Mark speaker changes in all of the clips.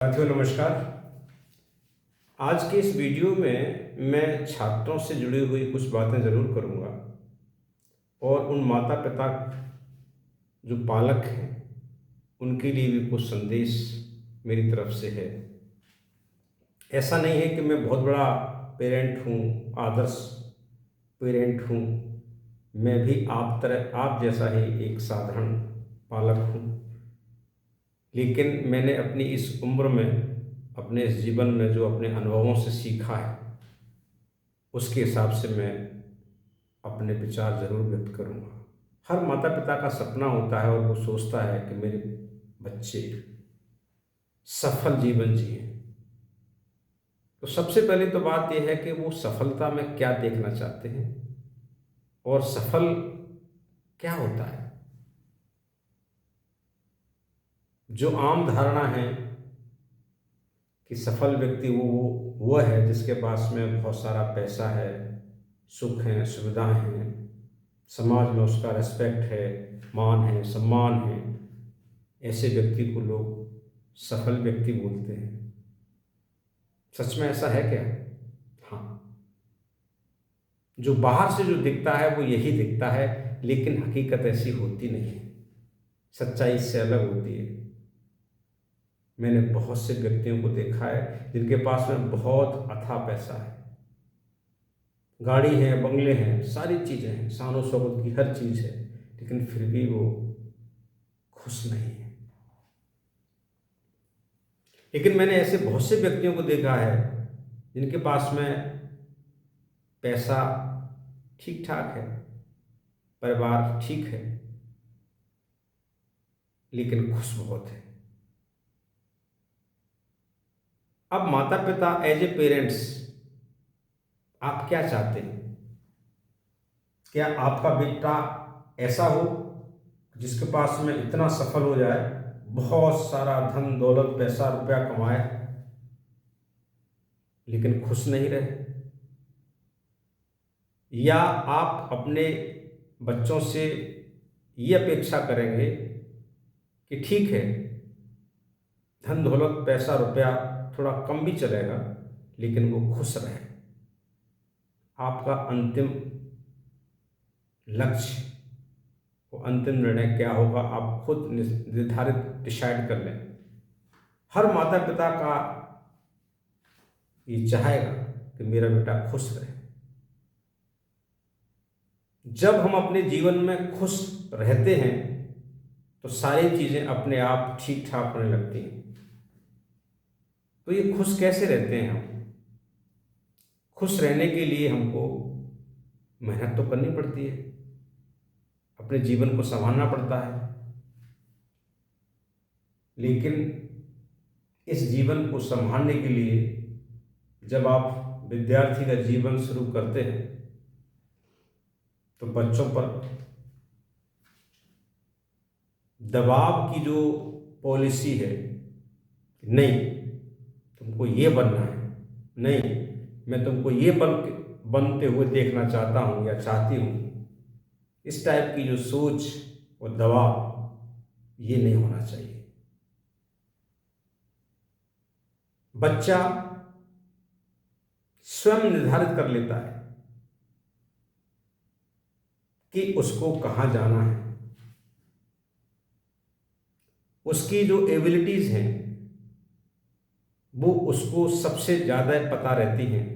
Speaker 1: साथियों नमस्कार। आज के इस वीडियो में मैं छात्रों से जुड़ी हुई कुछ बातें ज़रूर करूँगा और उन माता पिता जो पालक हैं उनके लिए भी कुछ संदेश मेरी तरफ से है। ऐसा नहीं है कि मैं बहुत बड़ा पेरेंट हूँ, आदर्श पेरेंट हूँ। मैं भी आप जैसा ही एक साधारण पालक हूँ, लेकिन मैंने अपनी इस उम्र में, अपने इस जीवन में जो अपने अनुभवों से सीखा है उसके हिसाब से मैं अपने विचार ज़रूर व्यक्त करूँगा। हर माता पिता का सपना होता है और वो सोचता है कि मेरे बच्चे सफल जीवन जिएं। तो सबसे पहले तो बात यह है कि वो सफलता में क्या देखना चाहते हैं और सफल क्या होता है। जो आम धारणा है कि सफल व्यक्ति वो है जिसके पास में बहुत सारा पैसा है, सुख है, सुविधाएं हैं, समाज में उसका रेस्पेक्ट है, मान है, सम्मान है। ऐसे व्यक्ति को लोग सफल व्यक्ति बोलते हैं। सच में ऐसा है क्या? हाँ, जो बाहर से जो दिखता है वो यही दिखता है, लेकिन हकीकत ऐसी होती नहीं है। सच्चाई इससे अलग होती है। मैंने बहुत से व्यक्तियों को देखा है जिनके पास में बहुत अथाह पैसा है, गाड़ी है, बंगले हैं, सारी चीज़ें हैं, शान शौकत की हर चीज़ है, लेकिन फिर भी वो खुश नहीं है। लेकिन मैंने ऐसे बहुत से व्यक्तियों को देखा है जिनके पास में पैसा ठीक ठाक है, परिवार ठीक है, लेकिन खुश बहुत है। अब माता पिता एज ए पेरेंट्स आप क्या चाहते हैं? क्या आपका बेटा ऐसा हो जिसके पास में इतना सफल हो जाए, बहुत सारा धन दौलत पैसा रुपया कमाए, लेकिन खुश नहीं रहे? या आप अपने बच्चों से ये अपेक्षा करेंगे कि ठीक है, धन दौलत पैसा रुपया थोड़ा कम भी चलेगा, लेकिन वो खुश रहे? आपका अंतिम लक्ष्य, वो अंतिम निर्णय क्या होगा, आप खुद निर्धारित डिसाइड कर लें। हर माता पिता का ये चाहेगा कि मेरा बेटा खुश रहे। जब हम अपने जीवन में खुश रहते हैं तो सारी चीज़ें अपने आप ठीक ठाक होने लगती हैं। तो ये खुश कैसे रहते हैं हम? खुश रहने के लिए हमको मेहनत तो करनी पड़ती है, अपने जीवन को संभालना पड़ता है। लेकिन इस जीवन को संभालने के लिए जब आप विद्यार्थी का जीवन शुरू करते हैं तो बच्चों पर दबाव की जो पॉलिसी है, नहीं तुमको ये बनना है, नहीं मैं तुमको ये बनते हुए देखना चाहता हूँ या चाहती हूँ, इस टाइप की जो सोच और दबाव, ये नहीं होना चाहिए। बच्चा स्वयं निर्धारित कर लेता है कि उसको कहाँ जाना है। उसकी जो एबिलिटीज हैं वो उसको सबसे ज़्यादा पता रहती हैं।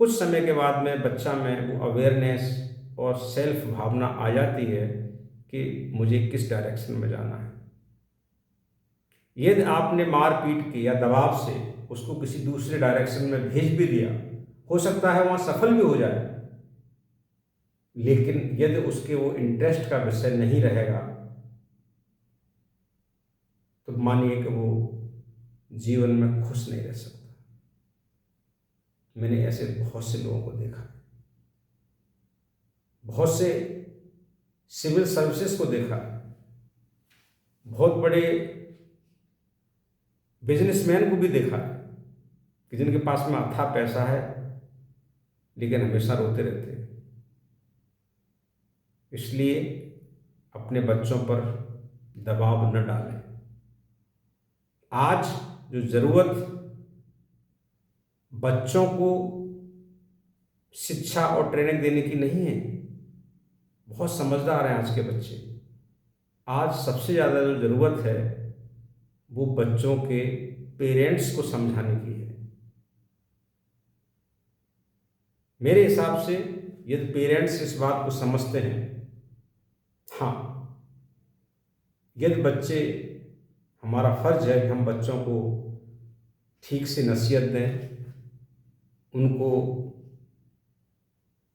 Speaker 1: कुछ समय के बाद में बच्चा में वो अवेयरनेस और सेल्फ भावना आ जाती है कि मुझे किस डायरेक्शन में जाना है। यदि आपने मारपीट की या दबाव से उसको किसी दूसरे डायरेक्शन में भेज भी दिया, हो सकता है वहाँ सफल भी हो जाए, लेकिन यदि उसके वो इंटरेस्ट का विषय नहीं रहेगा तो मानिए कि वो जीवन में खुश नहीं रह सकता। मैंने ऐसे बहुत से लोगों को देखा, बहुत से सिविल सर्विसेज को देखा, बहुत बड़े बिजनेसमैन को भी देखा कि जिनके पास में अथाह पैसा है लेकिन हमेशा रोते रहते हैं। इसलिए अपने बच्चों पर दबाव न डालें। आज जो ज़रूरत बच्चों को शिक्षा और ट्रेनिंग देने की नहीं है, बहुत समझदार हैं आज के बच्चे। आज सबसे ज़्यादा जो ज़रूरत है वो बच्चों के पेरेंट्स को समझाने की है। मेरे हिसाब से यदि पेरेंट्स इस बात को समझते हैं, हाँ, यदि बच्चे, हमारा फर्ज है कि हम बच्चों को ठीक से नसीहत दें, उनको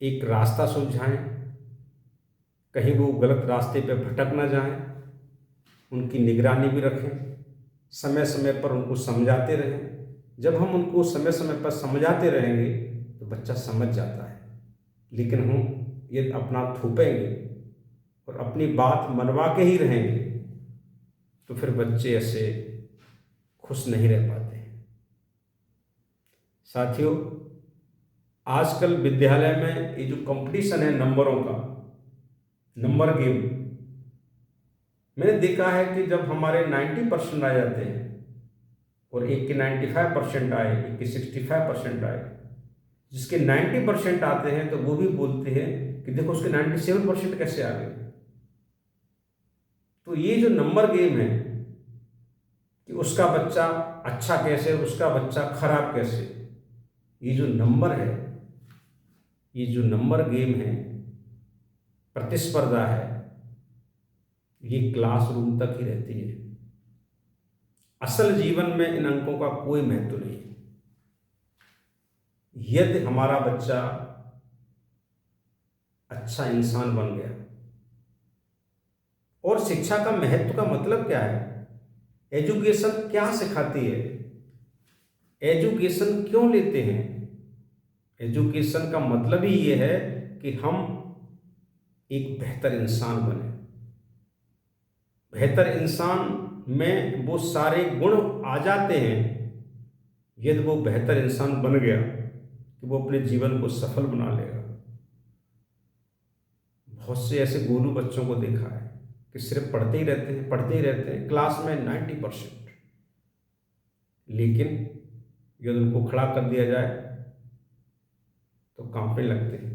Speaker 1: एक रास्ता सुझाएं, कहीं वो गलत रास्ते पे भटक ना जाएं, उनकी निगरानी भी रखें, समय समय पर उनको समझाते रहें। जब हम उनको समय समय पर समझाते रहेंगे तो बच्चा समझ जाता है। लेकिन हम यदि अपना थोपेंगे और अपनी बात मनवा के ही रहेंगे तो फिर बच्चे ऐसे खुश नहीं रह पाते हैं। साथियों, आजकल विद्यालय में ये जो कंपटीशन है नंबरों का, नंबर गेम, मैंने देखा है कि जब हमारे 90% आ जाते हैं और एक के 95% आए, एक के 65% आए, जिसके 90% आते हैं तो वो भी बोलते हैं कि देखो उसके 97% कैसे आ गए। तो ये जो नंबर गेम है कि उसका बच्चा अच्छा कैसे, उसका बच्चा खराब कैसे, ये जो नंबर है, ये जो नंबर गेम है, प्रतिस्पर्धा है, ये क्लासरूम तक ही रहती है। असल जीवन में इन अंकों का कोई महत्व नहीं है। यदि हमारा बच्चा अच्छा इंसान बन गया, और शिक्षा का महत्व का मतलब क्या है, एजुकेशन क्या सिखाती है, एजुकेशन क्यों लेते हैं, एजुकेशन का मतलब ही ये है कि हम एक बेहतर इंसान बने। बेहतर इंसान में वो सारे गुण आ जाते हैं यदि वो बेहतर इंसान बन गया कि वो अपने जीवन को सफल बना लेगा। बहुत से ऐसे गोलू बच्चों को देखा है कि सिर्फ पढ़ते ही रहते हैं, पढ़ते ही रहते हैं, क्लास में 90%, लेकिन यदि उनको खड़ा कर दिया जाए तो कांपने लगते हैं।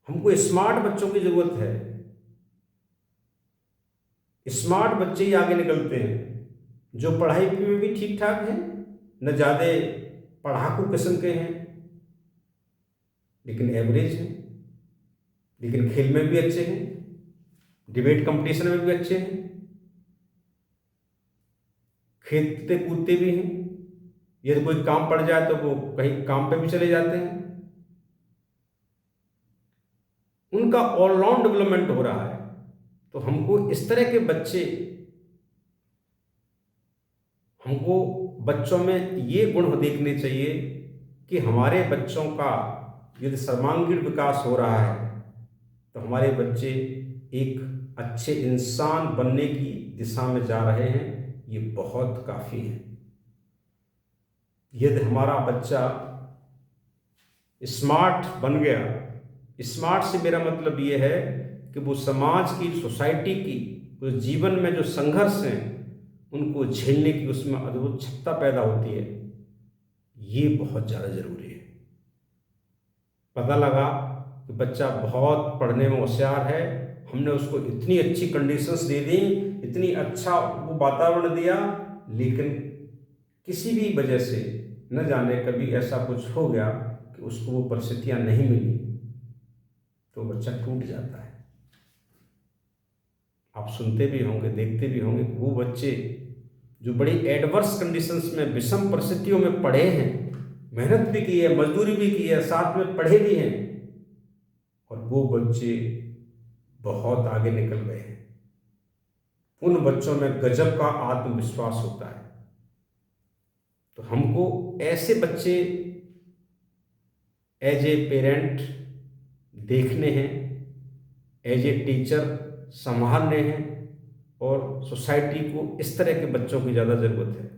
Speaker 1: हमको स्मार्ट बच्चों की जरूरत है। स्मार्ट बच्चे ही आगे निकलते हैं, जो पढ़ाई में भी ठीक ठाक हैं, न ज़्यादा पढ़ाकू किस्म के हैं लेकिन एवरेज हैं, लेकिन खेल में भी अच्छे हैं, डिबेट कंपटीशन में भी अच्छे हैं, खेलते कूदते भी हैं। यदि कोई काम पड़ जाए तो वो कहीं काम पे भी चले जाते हैं। उनका ऑलराउंड डेवलपमेंट हो रहा है। तो हमको इस तरह के बच्चे, हमको बच्चों में ये गुण देखने चाहिए कि हमारे बच्चों का यदि सर्वांगीण विकास हो रहा है तो हमारे बच्चे एक अच्छे इंसान बनने की दिशा में जा रहे हैं, ये बहुत काफ़ी है। यदि हमारा बच्चा स्मार्ट बन गया, स्मार्ट से मेरा मतलब ये है कि वो समाज की, सोसाइटी की, उस जीवन में जो संघर्ष हैं उनको झेलने की उसमें अद्भुत क्षमता पैदा होती है। ये बहुत ज़्यादा ज़रूरी है। पता लगा कि बच्चा बहुत पढ़ने में होशियार है, हमने उसको इतनी अच्छी कंडीशंस दे दी, इतनी अच्छा वो वातावरण दिया, लेकिन किसी भी वजह से न जाने कभी ऐसा कुछ हो गया कि उसको वो परिस्थितियाँ नहीं मिली तो बच्चा टूट जाता है। आप सुनते भी होंगे, देखते भी होंगे कि वो बच्चे जो बड़ी एडवर्स कंडीशंस में, विषम परिस्थितियों में पढ़े हैं, मेहनत भी की है, मजदूरी भी की है, साथ में पढ़े भी हैं, और वो बच्चे बहुत आगे निकल गए हैं। उन बच्चों में गजब का आत्मविश्वास होता है। तो हमको ऐसे बच्चे एज ए पेरेंट देखने हैं, एज ए टीचर संभालने हैं, और सोसाइटी को इस तरह के बच्चों की ज़्यादा ज़रूरत है।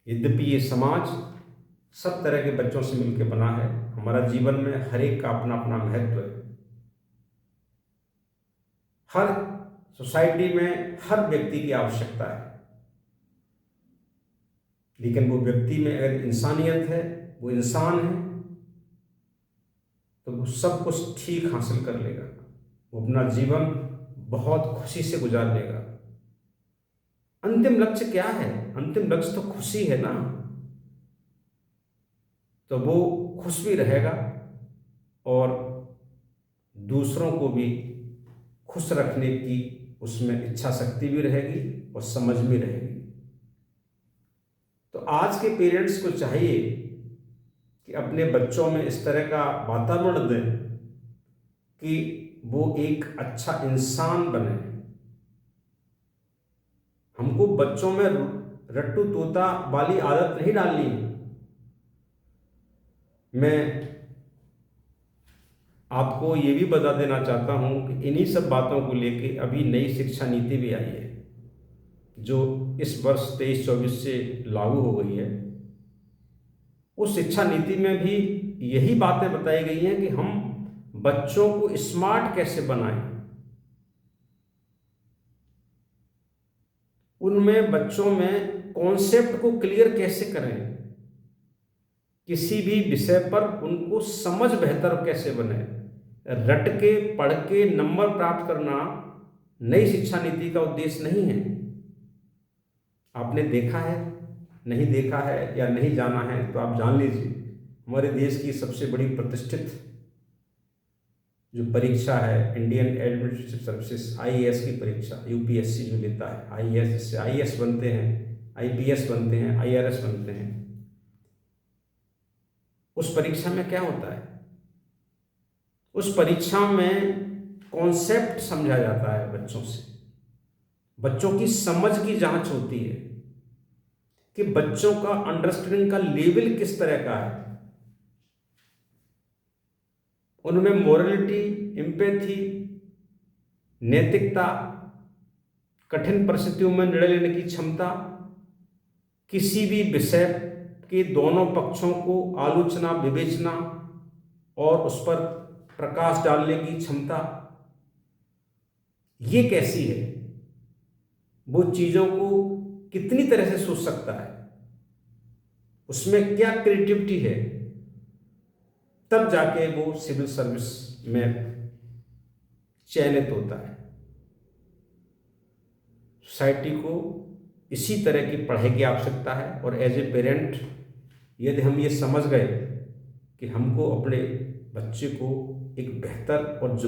Speaker 1: यद्यपि ये समाज सब तरह के बच्चों से मिलकर बना है, हमारा जीवन में हर एक का अपना अपना महत्व है। हर सोसाइटी में हर व्यक्ति की आवश्यकता है। लेकिन वो व्यक्ति में अगर इंसानियत है, वो इंसान है, तो वो सब कुछ ठीक हासिल कर लेगा। वो अपना जीवन बहुत खुशी से गुजार लेगा। अंतिम लक्ष्य क्या है? अंतिम लक्ष्य तो खुशी है ना। तो वो खुश भी रहेगा और दूसरों को भी खुश रखने की उसमें इच्छा शक्ति भी रहेगी और समझ भी रहेगी। तो आज के पेरेंट्स को चाहिए कि अपने बच्चों में इस तरह का वातावरण दें कि वो एक अच्छा इंसान बने। हमको बच्चों में रट्टू तोता वाली आदत नहीं डालनी है। मैं आपको ये भी बता देना चाहता हूँ कि इन्हीं सब बातों को लेके अभी नई शिक्षा नीति भी आई है, जो इस वर्ष 23-24 से लागू हो गई है। उस शिक्षा नीति में भी यही बातें बताई गई हैं कि हम बच्चों को स्मार्ट कैसे बनाएं। उनमें बच्चों में कॉन्सेप्ट को क्लियर कैसे करें, किसी भी विषय पर उनको समझ बेहतर कैसे बने। रट के पढ़ के नंबर प्राप्त करना नई शिक्षा नीति का उद्देश्य नहीं है। आपने देखा है, नहीं देखा है या नहीं जाना है तो आप जान लीजिए, हमारे देश की सबसे बड़ी प्रतिष्ठित जो परीक्षा है, इंडियन एडमिनिस्ट्रेटिव सर्विसेज आईएएस की परीक्षा, यूपीएससी जो लेता है, आईएएस, जिससे आईएएस बनते हैं, आईपीएस बनते हैं, आईआरएस बनते हैं, उस परीक्षा में क्या होता है? उस परीक्षा में कॉन्सेप्ट समझा जाता है बच्चों से, बच्चों की समझ की जांच होती है कि बच्चों का अंडरस्टैंडिंग का लेवल किस तरह का है, उनमें मोरलिटी, एम्पैथी, नैतिकता, कठिन परिस्थितियों में निर्णय लेने की क्षमता, किसी भी विषय के दोनों पक्षों को आलोचना, विवेचना और उस पर प्रकाश डालने की क्षमता, ये कैसी है? वो चीजों को कितनी तरह से सोच सकता है, उसमें क्या क्रिएटिविटी है, तब जाके वो सिविल सर्विस में चयनित होता है। सोसाइटी को इसी तरह की पढ़ाई की आवश्यकता है। और एज ए पेरेंट यदि हम ये समझ गए कि हमको अपने बच्चे को एक बेहतर और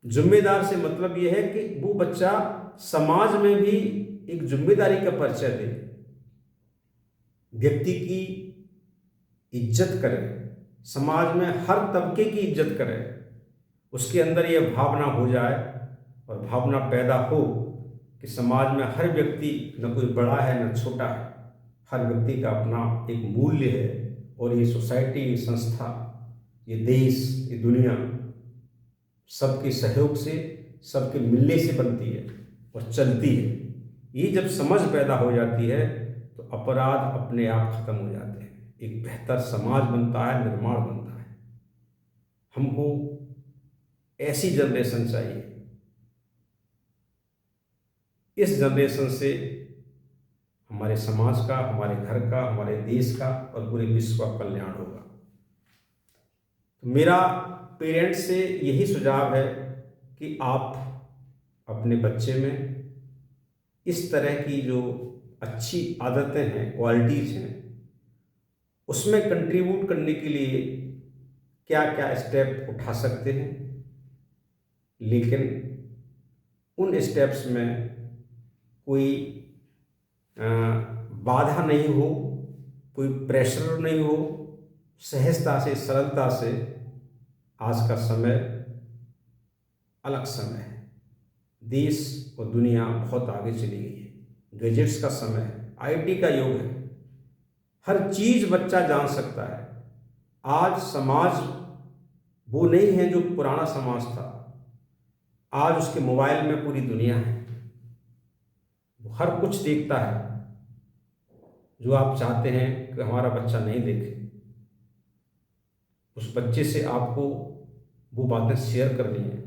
Speaker 1: जिम्मेदार से मतलब ये है कि वो बच्चा समाज में भी एक जिम्मेदारी का परिचय दे, व्यक्ति की इज्जत करे, समाज में हर तबके की इज्जत करे, उसके अंदर यह भावना हो जाए और भावना पैदा हो कि समाज में हर व्यक्ति न कोई बड़ा है न छोटा है, हर व्यक्ति का अपना एक मूल्य है और ये सोसाइटी, ये संस्था, ये देश, ये दुनिया सबके सहयोग से, सबके मिलने से बनती है और चलती है। ये जब समझ पैदा हो जाती है तो अपराध अपने आप खत्म हो जाते हैं, एक बेहतर समाज बनता है, निर्माण बनता है। हमको ऐसी जनरेशन चाहिए। इस जनरेशन से हमारे समाज का, हमारे घर का, हमारे देश का और पूरे विश्व का कल्याण होगा। तो मेरा पेरेंट्स से यही सुझाव है कि आप अपने बच्चे में इस तरह की जो अच्छी आदतें हैं, क्वालिटीज़ हैं, उसमें कंट्रीब्यूट करने के लिए क्या क्या स्टेप उठा सकते हैं, लेकिन उन स्टेप्स में कोई बाधा नहीं हो, कोई प्रेशर नहीं हो, सहजता से, सरलता से। आज का समय अलग समय है, देश और दुनिया बहुत आगे चली गई है, गैजेट्स का समय है, आईटी का युग है, हर चीज बच्चा जान सकता है। आज समाज वो नहीं है जो पुराना समाज था, आज उसके मोबाइल में पूरी दुनिया है, वो हर कुछ देखता है जो आप चाहते हैं कि हमारा बच्चा नहीं देखे। उस बच्चे से आपको वो बातें शेयर करनी है।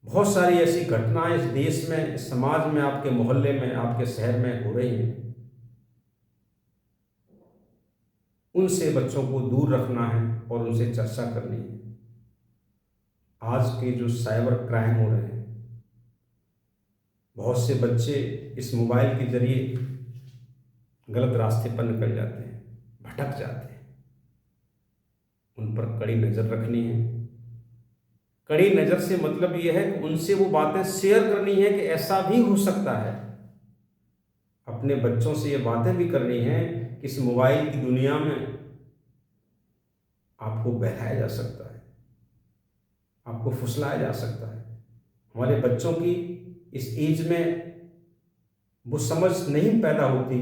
Speaker 1: बहुत सारी ऐसी घटनाएं इस देश में, इस समाज में, आपके मोहल्ले में, आपके शहर में हो रही हैं। उनसे बच्चों को दूर रखना है और उनसे चर्चा करनी है। आज के जो साइबर क्राइम हो रहे हैं, बहुत से बच्चे इस मोबाइल के जरिए गलत रास्ते पर निकल जाते हैं, भटक जाते हैं। उन पर कड़ी नज़र रखनी है। कड़ी नज़र से मतलब यह है कि उनसे वो बातें शेयर करनी है कि ऐसा भी हो सकता है। अपने बच्चों से ये बातें भी करनी है कि इस मोबाइल की दुनिया में आपको बहलाया जा सकता है, आपको फुसलाया जा सकता है। हमारे बच्चों की इस एज में वो समझ नहीं पैदा होती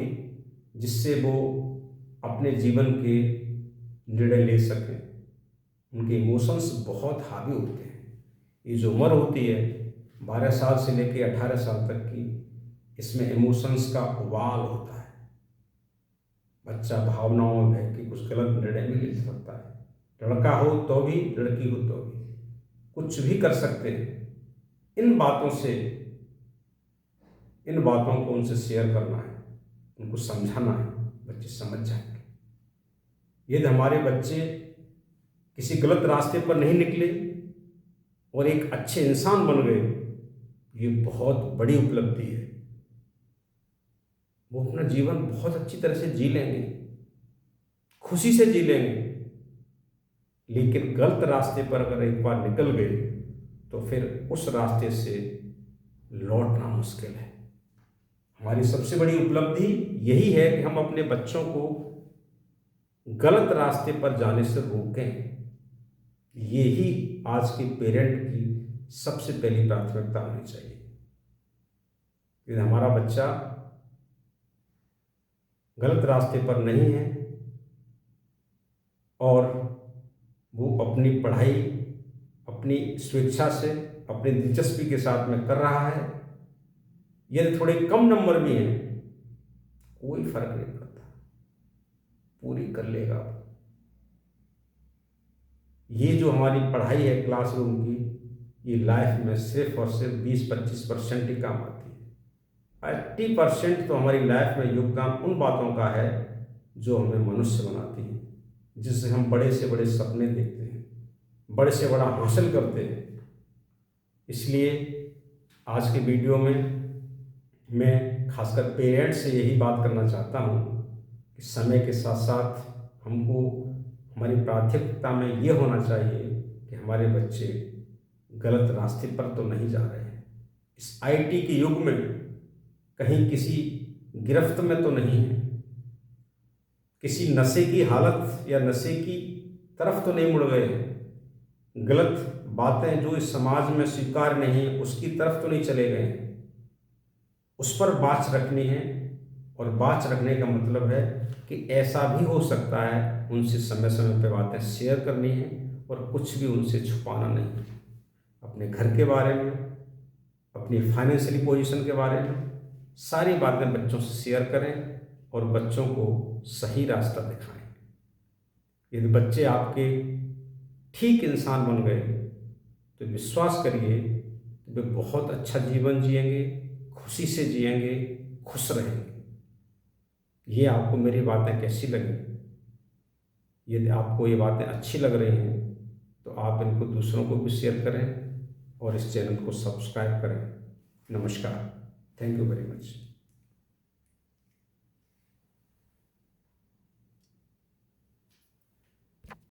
Speaker 1: जिससे वो अपने जीवन के निर्णय ले सकें। उनके इमोशंस बहुत हावी होते हैं। ये जो उम्र होती है 12 साल से लेकर 18 साल तक की, इसमें इमोशंस का उबाल होता है। बच्चा भावनाओं में बह के कुछ गलत निर्णय भी ले सकता है। लड़का हो तो भी, लड़की हो तो भी, कुछ भी कर सकते हैं। इन बातों को उनसे शेयर करना है, उनको समझाना है, बच्चे समझ जाएंगे। यदि हमारे बच्चे किसी गलत रास्ते पर नहीं निकले और एक अच्छे इंसान बन गए, ये बहुत बड़ी उपलब्धि है। वो अपना जीवन बहुत अच्छी तरह से जी लेंगे, खुशी से जी लेंगे। लेकिन गलत रास्ते पर अगर एक बार निकल गए तो फिर उस रास्ते से लौटना मुश्किल है। हमारी सबसे बड़ी उपलब्धि यही है कि हम अपने बच्चों को गलत रास्ते पर जाने से रोकें। यही आज के पेरेंट की सबसे पहली प्राथमिकता होनी चाहिए। यदि हमारा बच्चा गलत रास्ते पर नहीं है और वो अपनी पढ़ाई अपनी स्वेच्छा से, अपनी दिलचस्पी के साथ में कर रहा है, यदि थोड़े कम नंबर भी हैं, कोई फर्क नहीं पड़ता, पूरी कर लेगा। ये जो हमारी पढ़ाई है क्लासरूम की, ये लाइफ में सिर्फ और सिर्फ 20-25% ही काम आती है। 80% तो हमारी लाइफ में योगदान उन बातों का है जो हमें मनुष्य बनाती हैं, जिससे हम बड़े से बड़े सपने देखते हैं, बड़े से बड़ा हासिल करते हैं। इसलिए आज के वीडियो में मैं खासकर पेरेंट्स से यही बात करना चाहता हूँ कि समय के साथ साथ हमको हमारी प्राथमिकता में ये होना चाहिए कि हमारे बच्चे गलत रास्ते पर तो नहीं जा रहे हैं, इस आईटी के युग में कहीं किसी गिरफ्त में तो नहीं है, किसी नशे की हालत या नशे की तरफ तो नहीं मुड़ गए हैं, गलत बातें जो इस समाज में स्वीकार नहीं उसकी तरफ तो नहीं चले गए हैं। उस पर बात रखनी है। और बात रखने का मतलब है कि ऐसा भी हो सकता है, उनसे समय समय पर बातें शेयर करनी है और कुछ भी उनसे छुपाना नहीं है। अपने घर के बारे में, अपनी फाइनेंशियली पोजीशन के बारे में सारी बातें बच्चों से शेयर करें और बच्चों को सही रास्ता दिखाएं। यदि बच्चे आपके ठीक इंसान बन गए तो विश्वास करिए वे बहुत अच्छा जीवन जिएंगे, खुशी से जिएंगे, खुश रहेंगे। ये आपको मेरी बातें कैसी लगी? यदि आपको ये बातें अच्छी लग रही हैं तो आप इनको दूसरों को भी शेयर करें और इस चैनल को सब्सक्राइब करें। नमस्कार। Thank you very much.